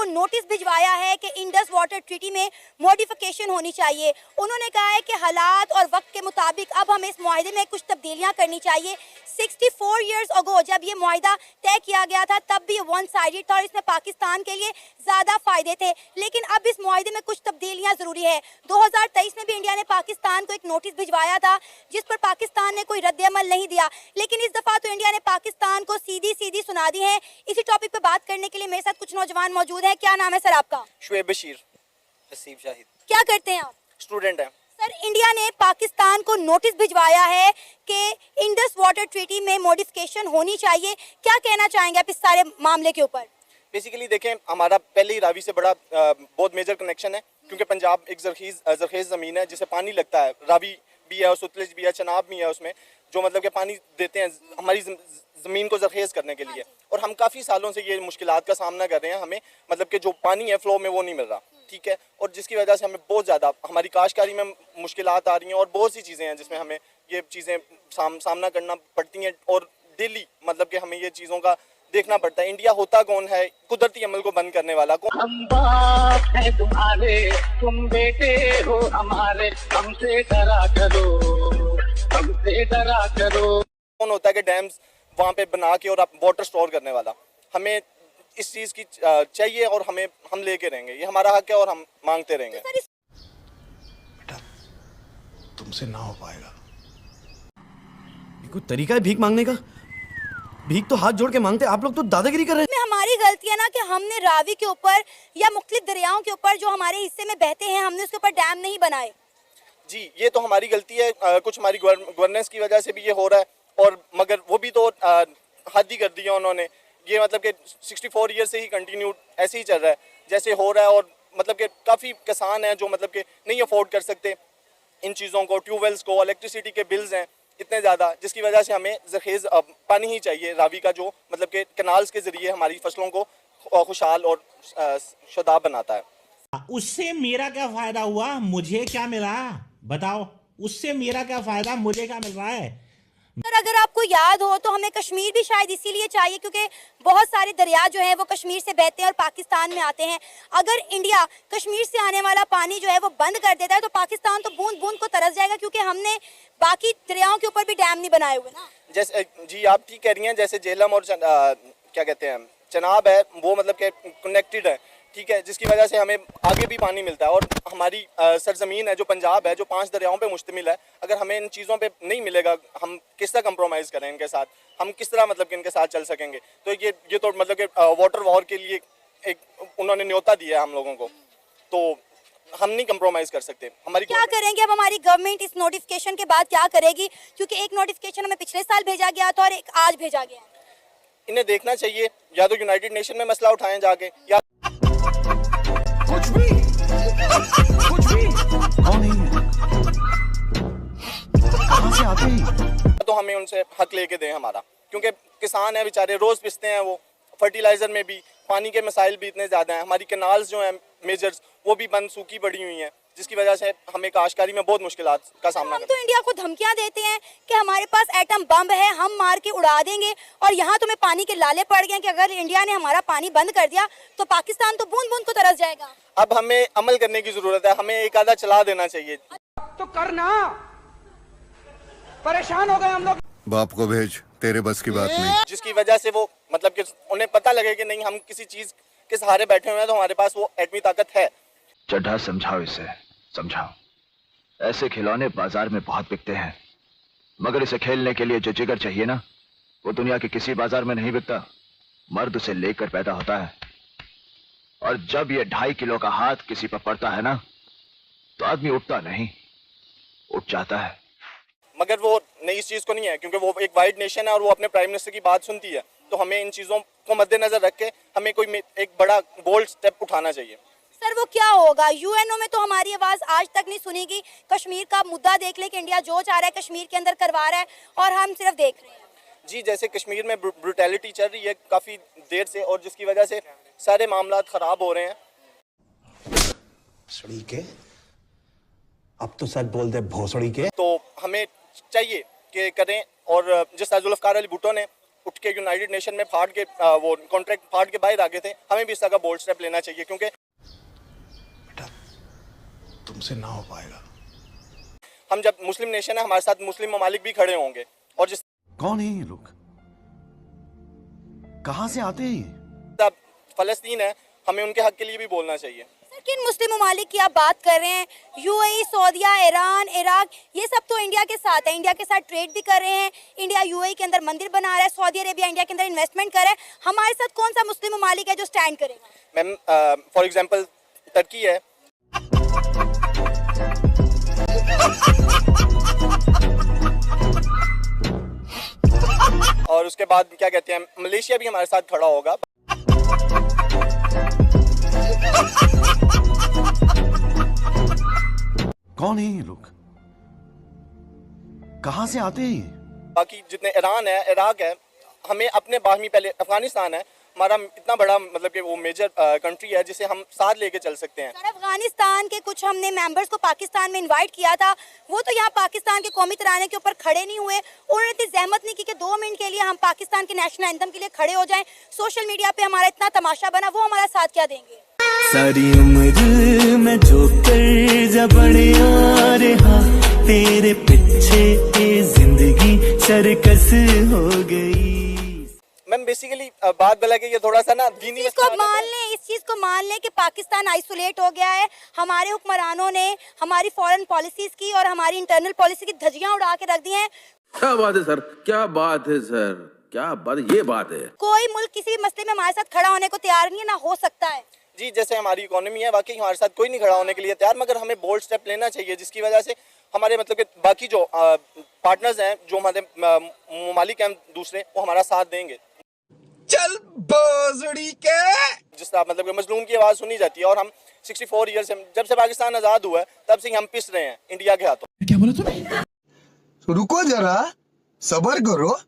को नोटिस भिजवाया है कि इंडस वाटर ट्रीटी में मॉडिफिकेशन होनी चाहिए। उन्होंने कहा है कि हालात और वक्त के मुताबिक अब हमें इस मुआहदे में कुछ तब्दीलियां करनी चाहिए। 64 ईयर्स अगो जब ये मुआहदा तय किया गया था तब भी वन साइडेड था और इसमें पाकिस्तान के लिए ज़्यादा फ़ायदे थे, लेकिन अब इस मुआहदे में कुछ तब्दीलियां ज़रूरी है। 2023 में भी इंडिया ने पाकिस्तान को एक नोटिस भिजवाया था जिस पर पाकिस्तान ने कोई रद्द-ए-अमल नहीं दिया, लेकिन इस दफ़ा तो इंडिया ने पाकिस्तान को सीधी सीधी सुना दी है। इसी टॉपिक पर बात करने के लिए मेरे साथ कुछ नौजवान मौजूद हैं। क्या नाम है सर आपका? शुएब बशीर। नसीब शाहिद। क्या करते हैं आप? स्टूडेंट हैं। सर, इंडिया ने पाकिस्तान को नोटिस भिजवाया है कि इंडस वाटर ट्रीटी में मॉडिफिकेशन होनी चाहिए। क्या कहना चाहेंगे आप इस सारे मामले के ऊपर? बेसिकली देखें, हमारा पहले ही रावी से बड़ा बहुत मेजर कनेक्शन है, क्योंकि पंजाब एक जरखेज़ ज़मीन है जिसे पानी लगता है। रावी भी है और सतलुज भी है, चनाब भी है उसमें, जो मतलब कि पानी देते हैं हमारी ज़मीन को जरखेज़ करने के लिए। और हम काफ़ी सालों से ये मुश्किलात का सामना कर रहे हैं। हमें मतलब कि जो पानी है फ्लो में वो नहीं मिल रहा, ठीक है, और जिसकी वजह से हमें बहुत ज़्यादा हमारी काश्तकारी में मुश्किलात आ रही हैं और बहुत सी चीज़ें हैं जिसमें हमें ये चीज़ें सामना करना पड़ती हैं और डेली मतलब कि हमें ये चीज़ों का देखना पड़ता है। इंडिया होता कौन है कुदरती अमल को बंद करने वाला? हम बाप हैं तुम्हारे, तुम बेटे हो हमारे, हमसे डरा करो, हमसे डरा करो। कौन होता है कि डैम्स वहाँ पे बना के और वाटर स्टोर करने वाला? हमें इस चीज़ की चाहिए और हम लेके रहेंगे, ये हमारा हक है और हम मांगते रहेंगे। बेटा, तुमसे ना हो पाएगा। ये कोई तरीका है भीख मांगने का? भीख तो हाथ जोड़ के मांगते, आप लोग तो दादागिरी कर रहे हैं। हमारी गलती है ना कि हमने रावी के ऊपर या मुख्तलिफ दरियाओं के ऊपर जो हमारे हिस्से में बहते हैं हमने उसके ऊपर डैम नहीं बनाए। जी, ये तो हमारी गलती है। कुछ हमारी गवर्नेंस की वजह से भी ये हो रहा है, और मगर वो भी तो हद ही कर दिया उन्होंने। ये मतलब कि 64 ईयर से ही कंटिन्यू ऐसे ही चल रहा है जैसे हो रहा है, और मतलब कि काफ़ी किसान हैं जो मतलब कि नहीं अफोर्ड कर सकते इन चीज़ों को, ट्यूबवेल्स को, इलेक्ट्रिसिटी के बिल्स हैं इतने ज़्यादा, जिसकी वजह से हमें जरखेज़ पानी ही चाहिए रावी का, जो मतलब कि कैनाल्स के ज़रिए हमारी फसलों को खुशहाल और शादाब बनाता है। उससे मेरा क्या फ़ायदा हुआ, मुझे क्या मिला बताओ? उससे मेरा क्या फ़ायदा, मुझे क्या मिल रहा है? सर, अगर आपको याद हो तो हमें कश्मीर भी शायद इसीलिए चाहिए क्योंकि बहुत सारे दरिया जो है वो कश्मीर से बहते हैं और पाकिस्तान में आते हैं। अगर इंडिया कश्मीर से आने वाला पानी जो है वो बंद कर देता है तो पाकिस्तान तो बूंद बूंद को तरस जाएगा, क्योंकि हमने बाकी दरियाओं के ऊपर भी डैम नहीं बनाए हुए ना। जैसे जी आप ठीक कह रही हैं, जैसे झेलम और क्या कहते हैं चनाब है, वो मतलब कि कनेक्टेड है, ठीक है, जिसकी वजह से हमें आगे भी पानी मिलता है। और हमारी सरजमीन है जो पंजाब है, जो 5 दरियाओं पे मुश्तमिल है, अगर हमें इन चीज़ों पे नहीं मिलेगा, हम किस तरह कंप्रोमाइज़ करें इनके साथ? हम किस तरह मतलब कि इनके साथ चल सकेंगे? तो ये तो मतलब कि वाटर वॉर के लिए एक उन्होंने न्योता दिया है हम लोगों को, तो हम नहीं कंप्रोमाइज़ कर सकते। हमारी क्या करेंगे अब हमारी गवर्नमेंट इस नोटिफिकेशन के बाद क्या करेगी? क्योंकि एक नोटिफिकेशन हमें पिछले साल भेजा गया था और एक आज भेजा गया है। इन्हें देखना चाहिए, या तो यूनाइटेड नेशन में मसला उठाएं जाके, या कुछ भी कौन है? कहां से आते हैं? तो हमें उनसे हक लेके दें हमारा, क्योंकि किसान है बेचारे, रोज़ पिसते हैं वो। फर्टिलाइज़र में भी पानी के मसाइल भी इतने ज़्यादा हैं। हमारी कैनाल्स जो हैं मेजर्स वो भी बंद सूखी पड़ी हुई हैं, जिसकी वजह से हमें काश्तकारी में बहुत मुश्किलात का सामना हम तो इंडिया को धमकियां देते हैं कि हमारे पास एटम बम है, हम मार के उड़ा देंगे, और यहाँ तुम्हें पानी के लाले पड़ गए कि अगर इंडिया ने हमारा पानी बंद कर दिया तो पाकिस्तान तो बूंद बूंद को तरस जाएगा। अब हमें अमल करने की ज़रूरत है, हमें एक आधा चला देना चाहिए। तो करना, परेशान हो गए हम लोग। बाप को भेज, तेरे बस की बात नहीं। जिसकी वजह से वो मतलब कि उन्हें पता लगे कि नहीं, हम किसी चीज़ के सहारे बैठे हुए हैं, तो हमारे पास वो एटमी ताकत है। चड्ढा समझाओ इसे, समझाओ। ऐसे खिलौने बाजार में बहुत बिकते हैं, मगर इसे खेलने के लिए जो जिगर चाहिए ना, वो दुनिया के किसी बाजार में नहीं बिकता। मर्द उसे लेकर पैदा होता है, और जब ये 2.5 किलो का हाथ किसी पर पड़ता है ना, तो आदमी उठता नहीं, उठ जाता है। मगर वो नई इस चीज़ को नहीं है, क्योंकि वो एक वाइड नेशन है और वो अपने प्राइम मिनिस्टर की बात सुनती है। तो हमें इन चीज़ों को मद्देनजर रख के हमें कोई एक बड़ा बोल्ड स्टेप उठाना चाहिए। सर, वो क्या होगा? यूएनओ में तो हमारी आवाज़ आज तक नहीं सुनेगी। कश्मीर का मुद्दा देख ले कि इंडिया जो चाह रहा है कश्मीर के अंदर करवा रहा है और हम सिर्फ देख रहे हैं। जी, जैसे कश्मीर में ब्रूटैलिटी चल रही है काफ़ी देर से, और जिसकी वजह से सारे मामलात ख़राब हो रहे हैं। सड़ी के अब तो सच बोल दे, भोसड़ी के। तो हमें चाहिए कि करें, और जिस तरह जुल्फ़िकार अली भुट्टो ने उठ के यूनाइटेड नेशन में फाड़ के वो कॉन्ट्रैक्ट फाड़ के बाहर आ गए थे, हमें भी इस तरह का बोल्ड स्टेप लेना चाहिए, क्योंकि बेटा तुमसे ना हो पाएगा। हम जब मुस्लिम नेशन है, हमारे साथ मुस्लिम ममालिक भी खड़े होंगे, और जिस कौन है ये लोग, कहाँ से आते हैं ये? फलस्तीन है, हमें उनके हक के लिए भी बोलना चाहिए। सर, किन मुस्लिम ममालिक की आप बात कर रहे हैं? यूएई, सऊदीया, ईरान, इराक, ये सब तो इंडिया के साथ है, इंडिया के साथ ट्रेड भी कर रहे हैं। इंडिया यूएई के अंदर मंदिर बना रहा है, सऊदी अरेबिया इंडिया के अंदर इन्वेस्टमेंट कर रहा है। हमारे साथ कौन सा मुस्लिम ममालिक है जो स्टैंड करेगा? मैम फॉर एग्जांपल टर्की है, और उसके बाद क्या कहते हैं, मलेशिया भी हमारे साथ खड़ा होगा। कौन है ये लोग, कहाँ से आते हैं ये? बाकी जितने ईरान है, इराक है, हमें अपने बाहमी, पहले अफगानिस्तान है हमारा इतना बड़ा, मतलब कि वो मेजर कंट्री है जिसे हम साथ लेके चल सकते हैं। सर, अफगानिस्तान के कुछ हमने मेंबर्स को पाकिस्तान में इनवाइट किया था, वो तो यहाँ पाकिस्तान के कौमी तराने के ऊपर खड़े नहीं हुए। उन्होंने इतनी जहमत नहीं की कि 2 मिनट के लिए हम पाकिस्तान के नेशनल एंथम के लिए खड़े हो जाएं। सोशल मीडिया पे हमारा इतना तमाशा बना, वो हमारा साथ क्या देंगे? सारी उम्र मैं जो कर जबड़े आ रहा, तेरे पीछे जिंदगी सर्कस हो गई। मैम बेसिकली बात बला के ये थोड़ा सा ना दीनी इस चीज को मान लें कि पाकिस्तान आइसोलेट हो गया है। हमारे हुक्मरानों ने हमारी फॉरेन पॉलिसीज की और हमारी इंटरनल पॉलिसी की धज्जियां उड़ा के रख दी हैं। क्या बात है सर, क्या बात है सर, क्या बात, ये बात है। कोई मुल्क किसी भी मसले में हमारे साथ खड़ा होने को तैयार नहीं है, ना हो सकता है। जी, जैसे हमारी इकोनॉमी है, वाकई हमारे साथ कोई नहीं खड़ा होने के लिए तैयार, मगर हमें बोल्ड स्टेप लेना चाहिए, जिसकी वजह से हमारे मतलब कि बाकी जो पार्टनर्स हैं, जो हमारे ममालिक हैं दूसरे, वो हमारा साथ देंगे। चल बोजड़ी के जिस तरह मतलब कि मजलूम की आवाज़ सुनी जाती है, और हम 64 ईयर से, जब से पाकिस्तान आज़ाद हुआ है, तब से हम पिस रहे हैं इंडिया के हाथों। क्या बोला तूने? रुको जरा, सब्र करो।